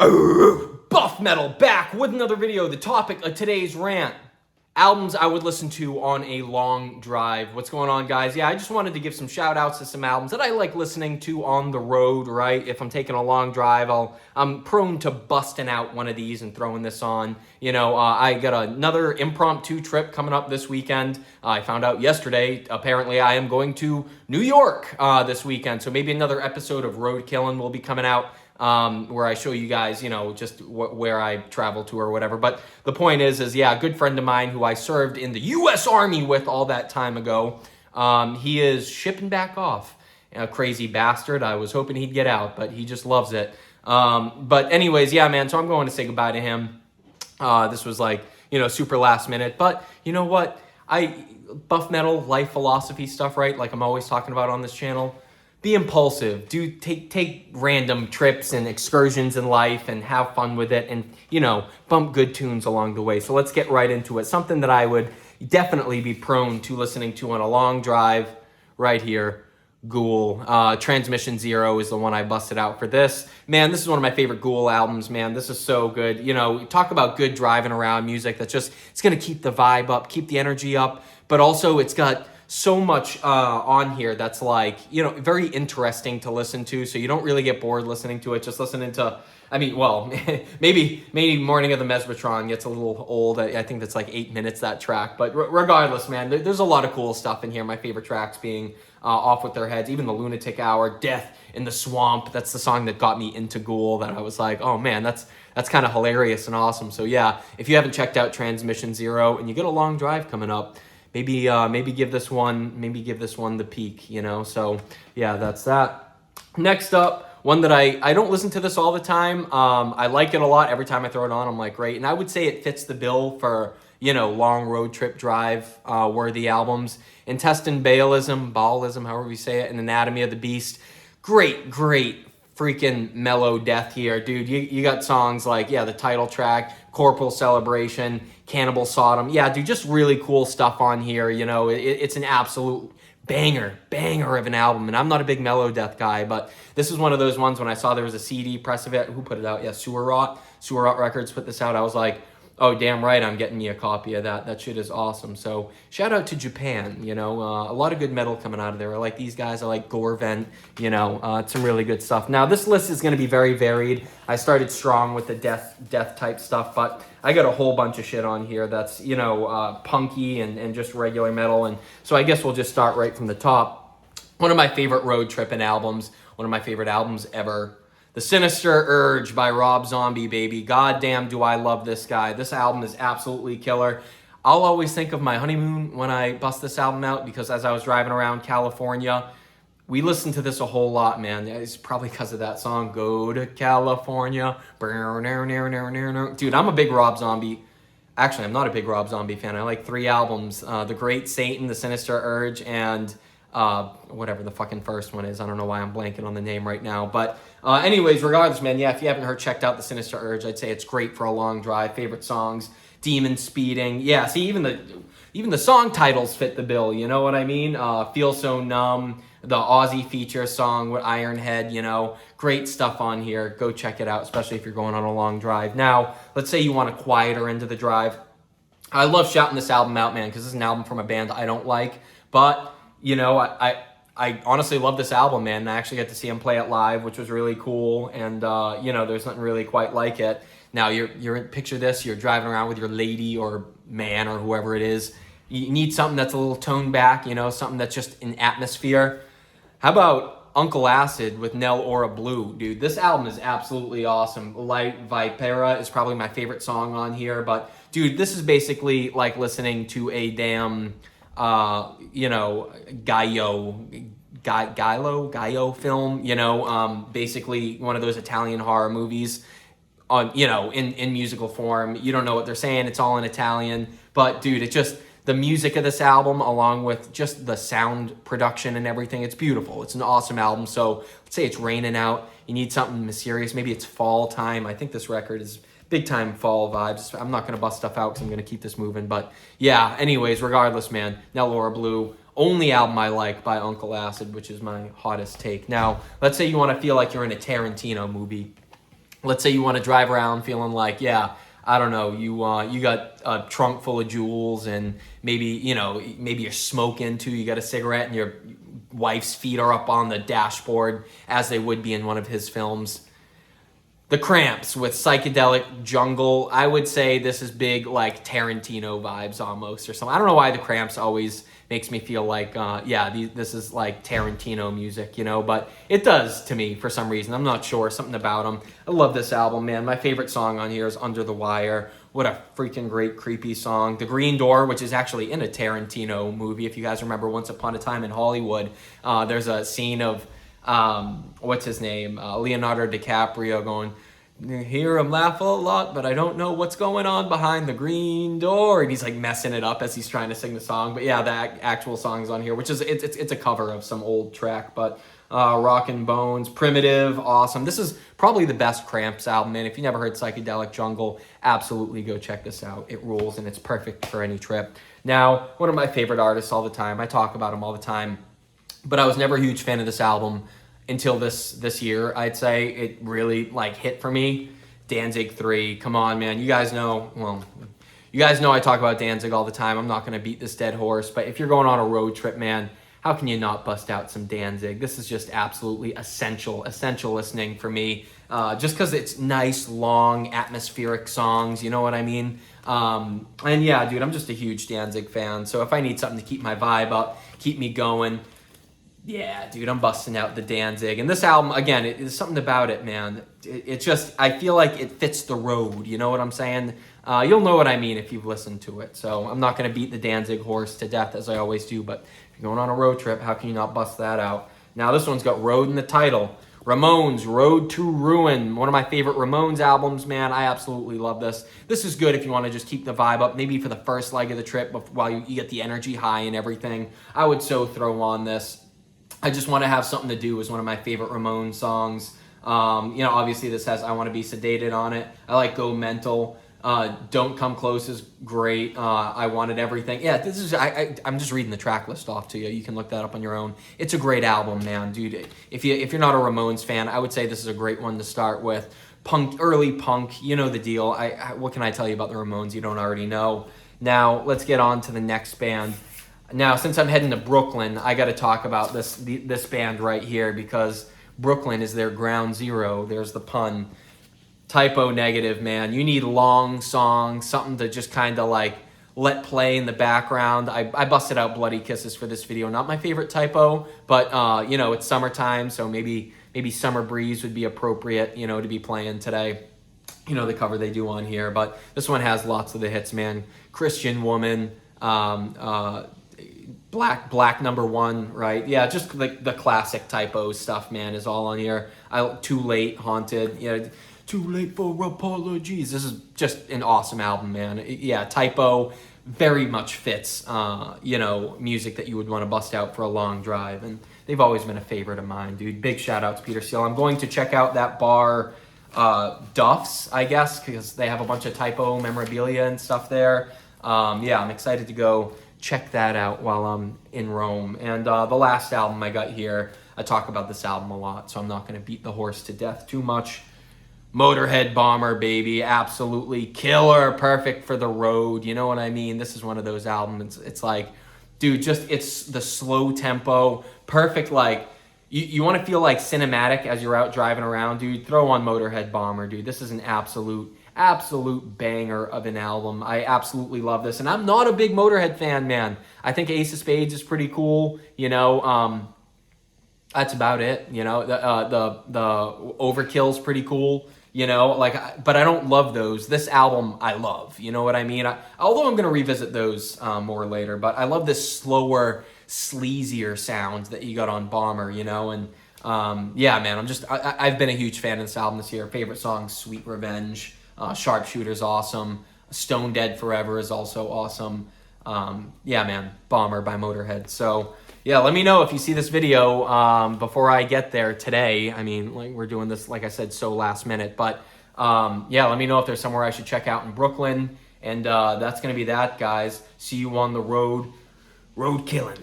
Buff Metal back with another video. The topic of today's rant: albums I would listen to on a long drive. What's going on, guys? Yeah, I just wanted to give some shout outs to some albums that I like listening to on the road, right? If I'm taking a long drive, I'm prone to busting out one of these and throwing this on. You know, I got another impromptu trip coming up this weekend. I found out yesterday, apparently I am going to New York this weekend. So maybe another episode of Road Killin' will be coming out. Where I show you guys, you know, just where I travel to or whatever. But the point is yeah, a good friend of mine who I served in the U.S. Army with all that time ago, he is shipping back off. A crazy bastard. I was hoping he'd get out, but he just loves it. But anyways, yeah, man, so I'm going to say goodbye to him. This was like, you know, super last minute. But you know what? Buff metal, life philosophy stuff, right? Like I'm always talking about on this channel. Be impulsive. Do take random trips and excursions in life and have fun with it, and you know, bump good tunes along the way. So let's get right into it. Something that I would definitely be prone to listening to on a long drive right here. Ghoul. Transmission Zero is the one I busted out for this. Man, this is one of my favorite Ghoul albums, man. This is so good. You know, talk about good driving around music that's just, it's going to keep the vibe up, keep the energy up, but also it's got so much on here that's like, you know, very interesting to listen to, so you don't really get bored listening to it. Just listening to, I mean, well, maybe Morning of the Mesotron gets a little old. I think that's like 8 minutes, that track. But regardless, man, there's a lot of cool stuff in here. My favorite tracks being Off With Their Heads, even the Lunatic Hour, Death in the Swamp. That's the song that got me into Ghoul, that I was like, oh man, that's kind of hilarious and awesome. So yeah, if you haven't checked out Transmission Zero and you get a long drive coming up, maybe give this one the peak, you know. So yeah, that's that. Next up, one that I don't listen to this all the time. I like it a lot. Every time I throw it on, I'm like, great. And I would say it fits the bill for, you know, long road trip drive worthy albums. Intestine Baalism, however you say it, and Anatomy of the Beast. Great freaking mellow death here, dude. You got songs like, yeah, the title track, Corporal Celebration, Cannibal Sodom. Yeah, dude, just really cool stuff on here. You know, it's an absolute banger of an album. And I'm not a big mellow death guy, but this is one of those ones when I saw there was a CD press of it. Who put it out? Yeah, Sewer Rot Records put this out. I was like, oh, damn right, I'm getting me a copy of that. That shit is awesome. So shout out to Japan, you know, a lot of good metal coming out of there. I like these guys. I like Gorevent, you know, it's some really good stuff. Now, this list is going to be very varied. I started strong with the death type stuff, but I got a whole bunch of shit on here that's, you know, punky and just regular metal. And so I guess we'll just start right from the top. One of my favorite road tripping albums, one of my favorite albums ever, The Sinister Urge by Rob Zombie, baby. Goddamn, do I love this guy. This album is absolutely killer. I'll always think of my honeymoon when I bust this album out, because as I was driving around California, we listened to this a whole lot, man. It's probably because of that song, Go to California. Dude, I'm a big Rob Zombie. Actually, I'm not a big Rob Zombie fan. I like 3 albums. The Great Satan, The Sinister Urge, and whatever the fucking first one is. I don't know why I'm blanking on the name right now. But anyways, regardless, man, yeah, if you haven't checked out The Sinister Urge, I'd say it's great for a long drive. Favorite songs, Demon Speeding. Yeah, see, even the song titles fit the bill, you know what I mean? Feel So Numb, the Aussie feature song with Ironhead, you know, great stuff on here. Go check it out, especially if you're going on a long drive. Now, let's say you want a quieter end of the drive. I love shouting this album out, man, because this is an album from a band I don't like, but you know, I honestly love this album, man. I actually got to see him play it live, which was really cool. And, you know, there's nothing really quite like it. Now, picture this. You're driving around with your lady or man or whoever it is. You need something that's a little toned back, you know, something that's just an atmosphere. How about Uncle Acid with Nell Ora Blue? Dude, this album is absolutely awesome. Light Vipera is probably my favorite song on here. But, dude, this is basically like listening to a damn... you know, Gaio film, you know, basically one of those Italian horror movies on, you know, in musical form. You don't know what they're saying. It's all in Italian, but dude, it just, the music of this album, along with just the sound production and everything, it's beautiful. It's an awesome album. So let's say it's raining out. You need something mysterious. Maybe it's fall time. I think this record is big time fall vibes. I'm not going to bust stuff out because I'm going to keep this moving. But yeah, anyways, regardless, man, Nell Ora Blue, only album I like by Uncle Acid, which is my hottest take. Now, let's say you want to feel like you're in a Tarantino movie. let's say you want to drive around feeling like, yeah, I don't know, you got a trunk full of jewels, and maybe, you know, maybe you're smoking too, you got a cigarette, and your wife's feet are up on the dashboard as they would be in one of his films. The Cramps with Psychedelic Jungle. I would say this is big, like Tarantino vibes almost, or something. I don't know why the Cramps always makes me feel like, this is like Tarantino music, you know, but it does to me for some reason. I'm not sure, something about them. I love this album, man. My favorite song on here is Under the Wire. What a freaking great, creepy song. The Green Door, which is actually in a Tarantino movie. If you guys remember Once Upon a Time in Hollywood, there's a scene of, what's his name? Leonardo DiCaprio going, hear him laugh a lot, but I don't know what's going on behind the green door. And he's like messing it up as he's trying to sing the song. But yeah, the actual song's on here, which is, it's a cover of some old track, but Rockin' Bones, Primitive, awesome. This is probably the best Cramps album, man. If you never heard Psychedelic Jungle, absolutely go check this out. It rules, and it's perfect for any trip. Now, one of my favorite artists all the time. I talk about him all the time, but I was never a huge fan of this album until this year. I'd say it really like hit for me. Danzig 3, come on, man. You guys know I talk about Danzig all the time. I'm not going to beat this dead horse, but if you're going on a road trip, man, how can you not bust out some Danzig? This is just absolutely essential listening for me, just because it's nice, long, atmospheric songs, you know what I mean? And yeah, dude, I'm just a huge Danzig fan, so if I need something to keep my vibe up, keep me going, yeah, dude, I'm busting out the Danzig. And this album, again, there's something about it, man. It just, I feel like it fits the road, you know what I'm saying? You'll know what I mean if you've listened to it. So I'm not going to beat the Danzig horse to death as I always do, but if you're going on a road trip, how can you not bust that out? Now, this one's got Road in the title. Ramones, Road to Ruin. One of my favorite Ramones albums, man. I absolutely love this. This is good if you want to just keep the vibe up, maybe for the first leg of the trip, while you get the energy high and everything. I would so throw on this. I Just Want to Have Something to Do is one of my favorite Ramones songs. Obviously this has I Want to Be Sedated on it. I like Go Mental. Don't Come Close is great. I Wanted Everything. Yeah, this is I'm just reading the track list off to you. You can look that up on your own. It's a great album, man, dude. If you're not a Ramones fan, I would say this is a great one to start with. Early punk, you know the deal. What can I tell you about the Ramones you don't already know? Now let's get on to the next band. Now, since I'm heading to Brooklyn, I got to talk about this band right here, because Brooklyn is their ground zero. There's the pun. Typo Negative, man. You need long songs, something to just kind of like let play in the background. I busted out Bloody Kisses for this video. Not my favorite Typo, but it's summertime, so maybe Summer Breeze would be appropriate, to be playing today. The cover they do on here, but this one has lots of the hits, man. Christian Woman, Black Number One, right? Yeah, just like the classic Typo stuff, man, is all on here. Too Late, Haunted, Too Late for Apologies. This is just an awesome album, man. Yeah, Typo very much fits, music that you would want to bust out for a long drive, and they've always been a favorite of mine, dude. Big shout out to Peter Steele. I'm going to check out that bar, Duff's, I guess, because they have a bunch of Typo memorabilia and stuff there. I'm excited to go check that out while I'm in Rome. And the last album I got here, I talk about this album a lot, so I'm not going to beat the horse to death too much. Motorhead Bomber, baby, absolutely killer, perfect for the road, you know what I mean? This is one of those albums, it's like, dude, it's the slow tempo, perfect, like, you want to feel like cinematic as you're out driving around, dude, throw on Motorhead Bomber, dude. This is an absolute banger of an album. I absolutely love this, and I'm not a big Motorhead fan, man. I think Ace of Spades is pretty cool, that's about it, the Overkill's pretty cool, but I don't love those. This album I love, you know what I mean? Although I'm going to revisit those more later, but I love this slower, sleazier sound that you got on Bomber, and man, I've been a huge fan of this album this year. Favorite song, Sweet Revenge. Sharpshooter's awesome. Stone Dead Forever is also awesome. Man, Bomber by Motorhead. So, let me know if you see this video before I get there today. I mean, like, we're doing this, like I said, so last minute. But, let me know if there's somewhere I should check out in Brooklyn. And that's going to be that, guys. See you on the road. Road killing.